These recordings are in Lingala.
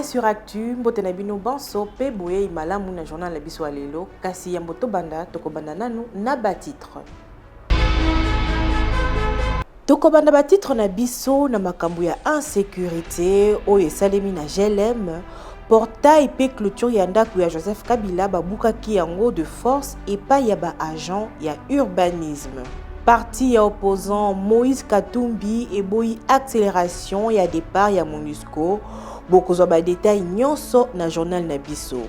Point sur actu, Mbotenabino Banso, Peboye, Malamu na journal Labiso Alelo, Kasi Yamboto Banda, Tokobanda Nanu, Naba titre. Tokobanda ba titre na biso na makambu ya insécurité, Oye Salemi na GLM, portail pe clôture ya ndaku ya Joseph Kabila babukaki yango de force et pas ya ba agent ya urbanisme. Parti ya opposant Moïse Katumbi et boyi accélération ya départ ya MONUSCO, bokozwa ba détail nyonso na journal na biso.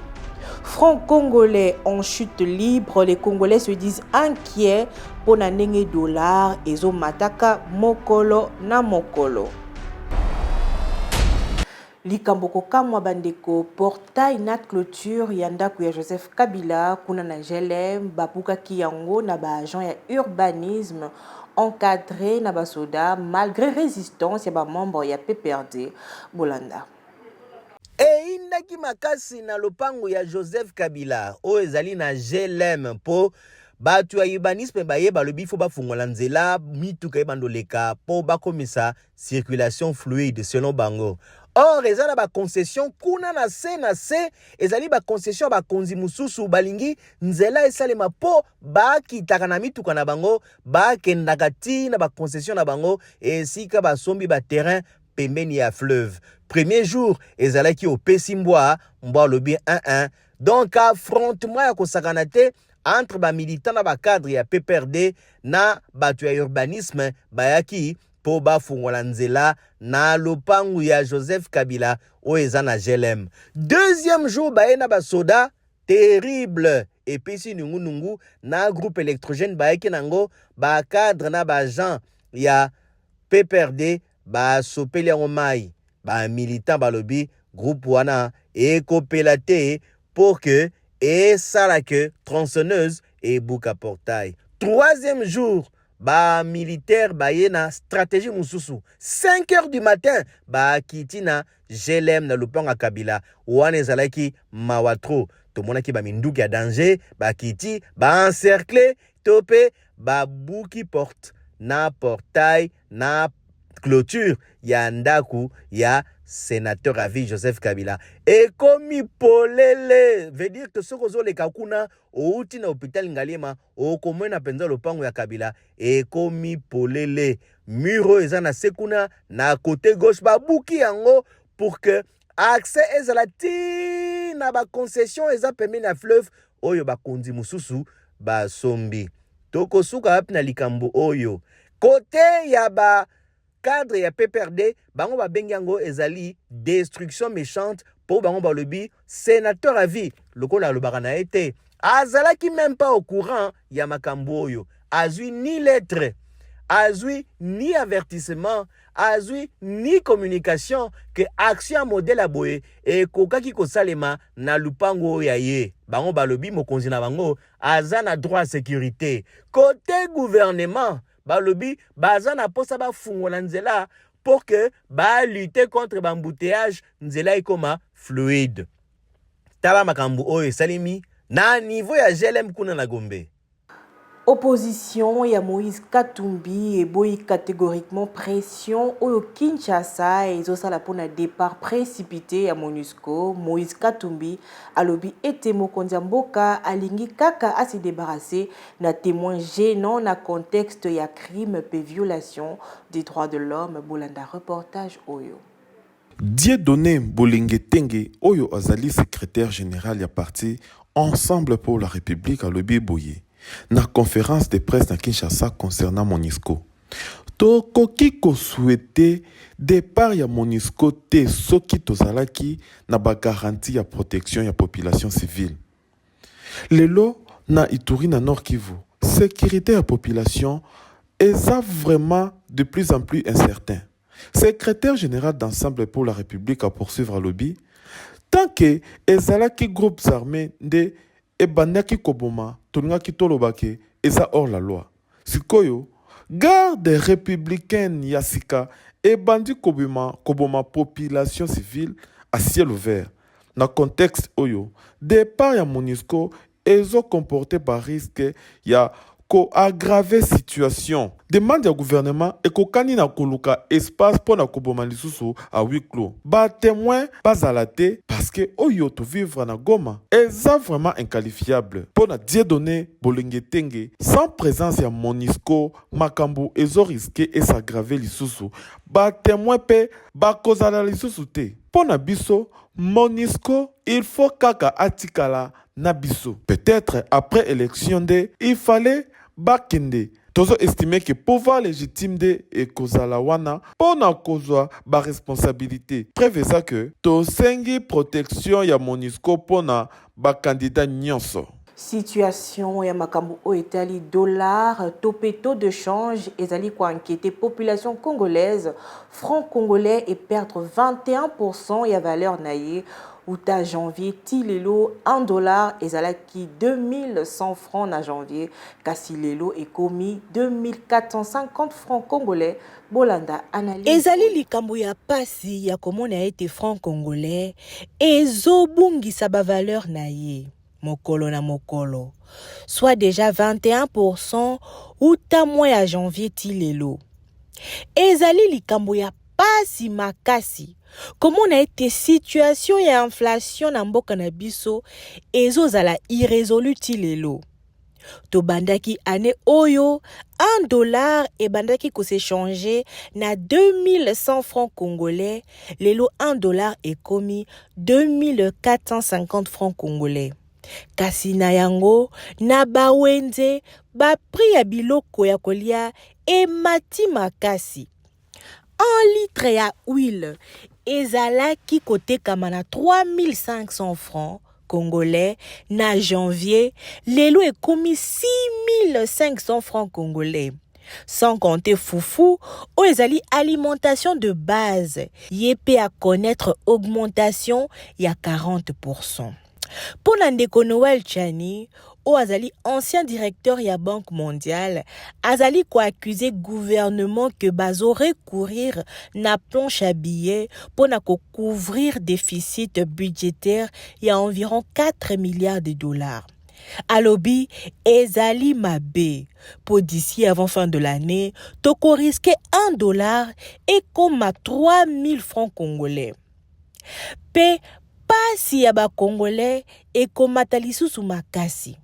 Front congolais en chute libre, les Congolais se disent inquiets pour na ndenge dollar ezo mataka mokolo na mokolo. Likamboko kamwa bandeko portail na clôture ya ndaku ya Joseph Kabila kuna na GLM babukaki yango na ba agent ya urbanisme encadré na basoda malgré résistance ya ba membre ya PPRD Bolanda. Indaki makasi na lopango ya Joseph Kabila o ezali na GLM po batu ya urbanisme bayeba lobi fo bafungola nzela mituka ebandoleka po bakomisa circulation fluide selon bango. Or ezala ba concession kuna na se ezali ba concession ba konzi mususu balingi nzela esalema po bakitaka na mituka na bango bakendaka ti na ba concession na bango esika basombi ba terrain pembeni ya fleuve. Premier jour ezalaki au Pesimboa mboa lobi 1-1. Donc affrontement ya kosakana te entre ba militants na ba cadre ya PPRD na batu ya urbanisme bayaki po bafungola nzela na lopangu ya Joseph Kabila o eza na GLM. Deuxième jour baye na basoda terrible epesi nungu na groupe électrogène bayaki nango ba cadre na ba agent ya PPRD ba sopeli yango mai ba militant balobi groupe wana ekopela te pour que et salake tronçonneuse et bouka portail. Troisième jour ba militaire baye na stratégie mususu 5 heures du matin ba kitina GLM na lupanga Kabila wana ezalaki mawatro tomonaki ba minduki ya danger ba kiti ba encercler topé ba buki porte na portail na clôture ya ndaku ya sénateur à vie Joseph Kabila. Et comme polele veut dire que ce que les kakuna au na hôpital Ngalima au commun na penza lopango ya Kabila et comme polele muro ezana sekuna na côté gauche ba buki yango pour que accès ezalati na ba concession eza permis na fleuve oyo ba kondi mususu ba sombi. Toko suka hap na likambo oyo côté ya ba cadre ya PPRD bango ba bengango ezali destruction méchante pour bango ba lobi sénateur à vie lokola lobaka na été azala qui même pas au courant ya makambo oyo azui ni lettre azui ni avertissement azui ni communication que action modèle aboye et kokaki kosalema na lupango ya ye bango ba lobi mokonzi na bango azana droit à sécurité côté gouvernement balobi bazana posa ba fungola nzela pour que ba lutter contre l'embouteillage nzela ikoma fluide. Tala makambu oyo salimi na niveau ya GLM kuna na Gombe. Opposition ya Moïse Katumbi et boy catégoriquement pression au Kinshasa et osala pona départ précipité à MONUSCO. Moïse Katumbi alobi ete mokonzi mboka alingi kaka à se débarrasser na témoin gênant na contexte ya crime pe violation des droits de l'homme. Bolanda reportage oyo. Dieudonné Bolingetenge oyo azali secrétaire général ya parti Ensemble pour la République alobi boye. Na conférence de presse na Kinshasa concernant MONUSCO. Tokoki ko souhaiter départ ya MONUSCO te soki tozalaki na ba garantie ya protection ya population civile. Lelo na Ituri na Nord Kivu, sécurité ya population est vraiment de plus en plus incertain. Secrétaire général d'Ensemble pour la République à poursuivre à lobby, tant que ezalaki groupes armés de ebandaki koboma toningaki tolobake eza hors la loi. Sikoyo, garde républicaine yasika ebandi koboma population civile à ciel ouvert. Na contexte oyo, départ ya MONUSCO ezo comporté par risque ya ko aggraver situation. Demande au gouvernement et ko kanina koluka espace pour na koboma lisusu à huis clos. Ba témoin pas à la té parce que oyo to vivre na Goma est vraiment inqualifiable. Pour na Dieudonné Bolingitenge sans présence ya Monisco makambo ezo risqué et s'aggraver lisusu. Ba témoin pe ba kozala lisusu te. Pour na biso Monisco il faut kaka atikala na biso. Peut-être après élection il fallait bakende. Tozo estimé que pouvoir légitime de ekozala wana pona kozwa ba responsabilité. Preuve ça que to sengi protection ya Monisco pona ba candidat nyonso. Situation ya makambo o etali dollar taux de change ezali ko inquiéter population congolaise, franc congolais et perdre 21% ya valeur naie. Outa janvier tilelo 1 dollar ezalaki 2100 francs na janvier kasi lelo ekomi 2450 francs congolais. Bolanda analyse ezali likambo ya pasi ya komona ete franc congolais ezobungisa ba valeur na ye mokolo na mokolo, soit déjà 21% outa mois ya janvier tilelo. Ezali likambo ya pasi makasi. Comment a été situation et inflation na mboka na biso ezozala irrésolu tilelo. To bandaki ane oyo 1 dollar et bandaki ko s'échanger na 2100 francs congolais, lelo 1 dollar est commis 2450 francs congolais. Kasi na yango na bawenze ba prix ya biloko ya kolia e mati makasi. 1 litre ya huile ezalaki kote kamana 3500 francs congolais na janvier, lelo ekomi 6500 francs congolais. Sans compter foufou, o ezali alimentation de base, yepé à connaître augmentation ya 40%. Pour Nandeko Noël Chani, o azali ancien directeur ya Banque mondiale, azali ko accusé gouvernement que bazo recourir na planche à billets pour na ko couvrir déficit budgétaire ya environ 4 milliards de dollars. Alobi ezali mabe pour d'ici avant fin de l'année, toko risquer 1 dollar et comme 3000 francs congolais. Pe pasi ya ba congolais et komata lisusu makasi.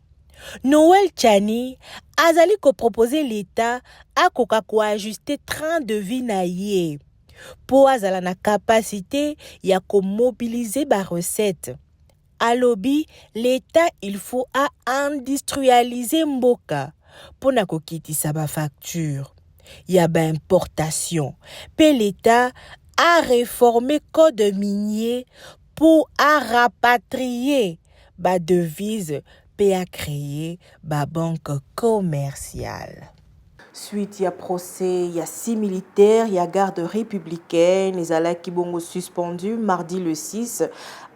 Noël Chani azali ko proposer l'État a koka ko ajuster train de vie na ye pour azala na capacité ya ko mobiliser ba recette. Alobi l'État il faut a industrialiser mboka pour na ko kitisa ba facture. Ya ba importation. Pe l'État a réformé code minier pour à rapatrier ba devise pe à créer ba banque commerciale. Suite, il y a procès, il y a 6 militaires, il y a garde républicaine, les ala kibongo suspendus mardi le 6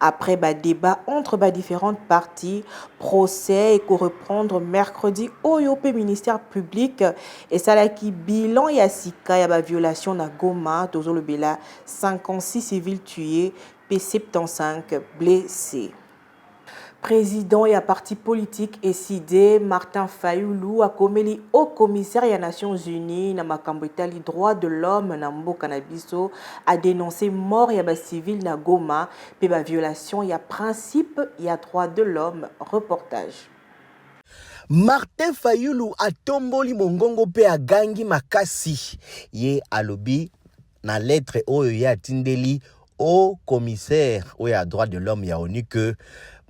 après ba débat entre ba différentes parties, procès et qu'on reprendre mercredi au Yopé ministère public et ça là qui bilan il y a sika il y a ba violation na Goma, tozo le bela 56 civils tués, P75 blessés. Président et à parti politique SID Martin Fayulu a commis au commissaire des Nations Unies na makambo etali droit de l'homme na mboka na biso a dénoncé mort ya ba civil na Goma pe ba violation ya principe ya droit de l'homme. Reportage. Martin Fayulu a tomboli mongongo pe a gangi makasi ye alobi na lettre oyo ya tindeli au commissaire oyo ya droit de l'homme ya ONU que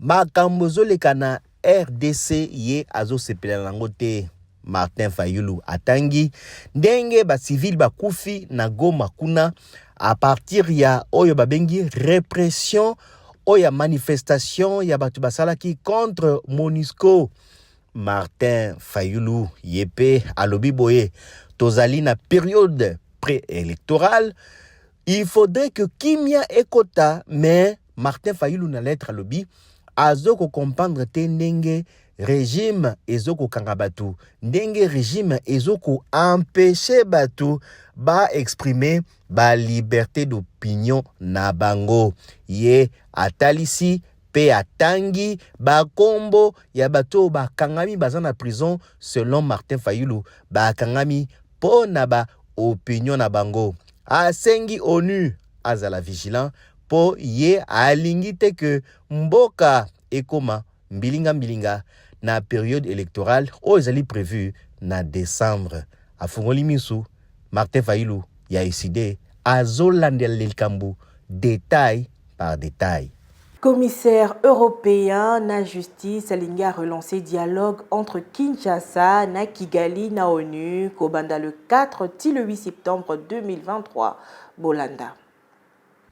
makambo zoleka na RDC ye azo sepela nango te. Martin Fayulu atangi ndenge ba civil bakufi na Goma kuna a partir ya oyo babengi répression oyo manifestation ya batu basalaki contre Monisco. Martin Fayulu yepe alobi boye tozali na période préélectorale, il faudrait que kimia ekota, mais Martin Fayulu na lettre alobi azoko comprendre te ndenge régime ezoko kanga batu, ndenge régime ezoko empêcher batu ba exprimer ba liberté d'opinion na bango. Ye atalisi pe atangi bakombo ya bato bakangami baza na prison selon Martin Fayulu bakangami po na ba opinion na bango. Asengi ONU azala vigilant po ye alingi te ke mboka ekoma mbilinga na période électorale o ezali prévu na décembre. Afungoli misu Martin Fayulu ya décidé azolandela likambo détail par détail. Commissaire européen na justice alingi a relancé dialogue entre Kinshasa na Kigali na ONU kobanda le 4 ti le 8 septembre 2023 Bolanda.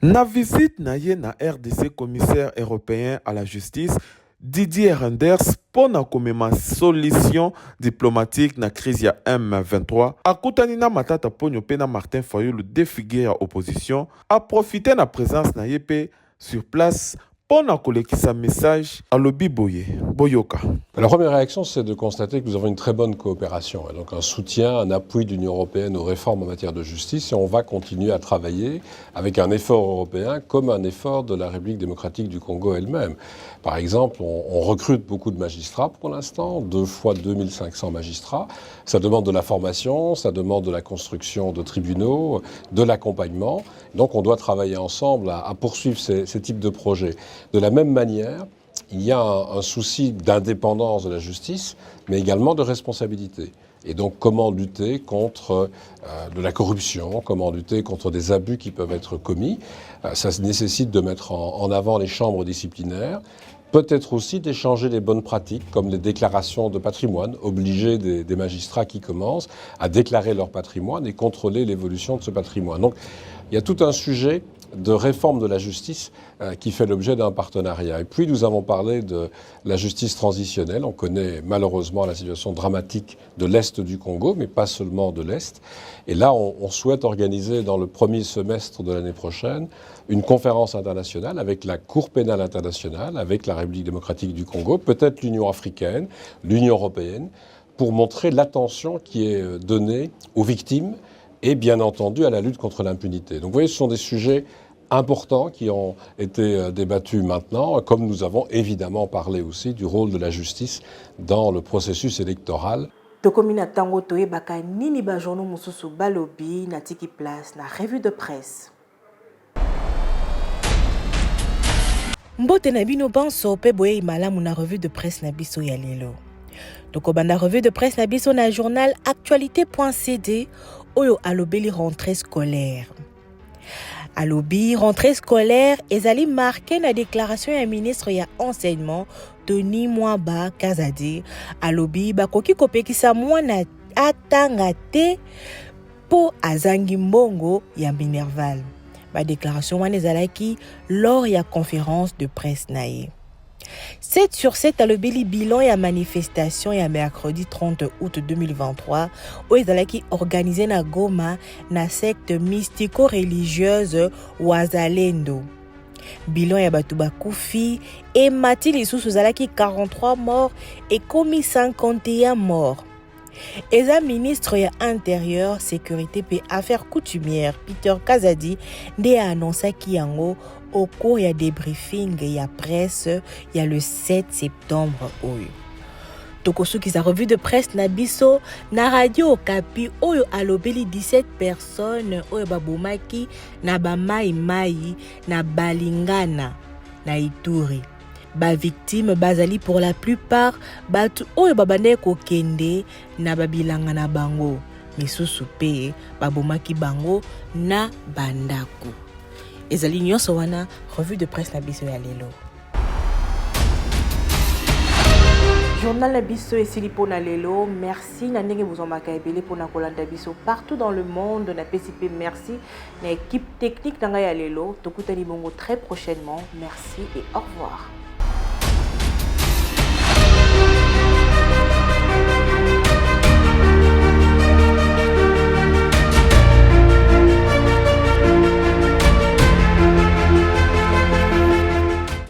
Na visite na ye na RDC commissaire européen à la justice Didier Reynders pour na komema solution diplomatique na crise ya M23 akutani na matata ponyo pe na Martin Fayulu défigué à opposition a profité na présence na yepe sur place pour na kolekisa message à lobi boyoka. La première réaction, c'est de constater que nous avons une très bonne coopération, et donc un soutien, un appui de l'Union européenne aux réformes en matière de justice, et on va continuer à travailler avec un effort européen comme un effort de la République démocratique du Congo elle-même. Par exemple, on recrute beaucoup de magistrats pour l'instant, 2 fois 2500 magistrats. Ça demande de la formation, ça demande de la construction de tribunaux, de l'accompagnement. Donc on doit travailler ensemble à poursuivre ces types de projets. De la même manière, il y a un souci d'indépendance de la justice, mais également de responsabilité. Et donc, comment lutter contre de la corruption, comment lutter contre des abus qui peuvent être commis. Ça nécessite de mettre en avant les chambres disciplinaires, peut-être aussi d'échanger les bonnes pratiques, comme les déclarations de patrimoine, obliger des magistrats qui commencent à déclarer leur patrimoine et contrôler l'évolution de ce patrimoine. Donc, il y a tout un sujet de réforme de la justice qui fait l'objet d'un partenariat. Et puis nous avons parlé de la justice transitionnelle. On connaît malheureusement la situation dramatique de l'Est du Congo, mais pas seulement de l'Est. Et là, on souhaite organiser dans le premier semestre de l'année prochaine une conférence internationale avec la Cour pénale internationale, avec la République démocratique du Congo, peut-être l'Union africaine, l'Union européenne, pour montrer l'attention qui est donnée aux victimes et bien entendu à la lutte contre l'impunité. Donc vous voyez, ce sont des sujets importants qui ont été débattus maintenant, comme nous avons évidemment parlé aussi du rôle de la justice dans le processus électoral. Tokomina tango toyebaka nini ba journaux mususu balobi na tiki place na revue de presse. Mbote na bino banso pe boye malamu na revue de presse na biso ya lelo. Tokobanda revue de presse na biso na journal actualité.cd oyo alobeli rentrée scolaire. Alobi rentrée scolaire ezali marqué na déclaration ya ministre ya enseignement Tony Mwaba Kazadi. Alobi bakoki kopekisa mwana atanga te po azangi mbongo ya Minerval. Ba déclaration wana ezalaki lors ya conférence de presse naye. 7 sur 7 alobeli bilan ya manifestation ya mercredi 30 août 2023 où ezalaki organisé na Goma na secte mystico-religieuse Wazalendo. Bilan ya batu bakufi et mati lisusu ezalaki 43 morts et komi 51 morts. Eza ministre ya intérieur, sécurité et affaires coutumières Peter Kazadi nde annonsaki yango au cours ya débriefing ya presse ya le 7 septembre oyo. Tokosuki sa revue de presse na biso na radio Okapi oyo alobeli 17 personnes oyo babomaki na bamai na Balingana na Ituri. Ba victime bazali pour la plupart batu oyo babande kokende na babilanga na bango misusu pe babomaki bango na bandako. Ezali nyonso wana revue de presse na biso ya lelo. Journal na biso esili pona lelo. Merci na ndenge vous en makabele pona kolanda biso partout dans le monde. Na PCP merci na équipe technique na ya lelo. Tokutani bongo très prochainement. Merci et au revoir.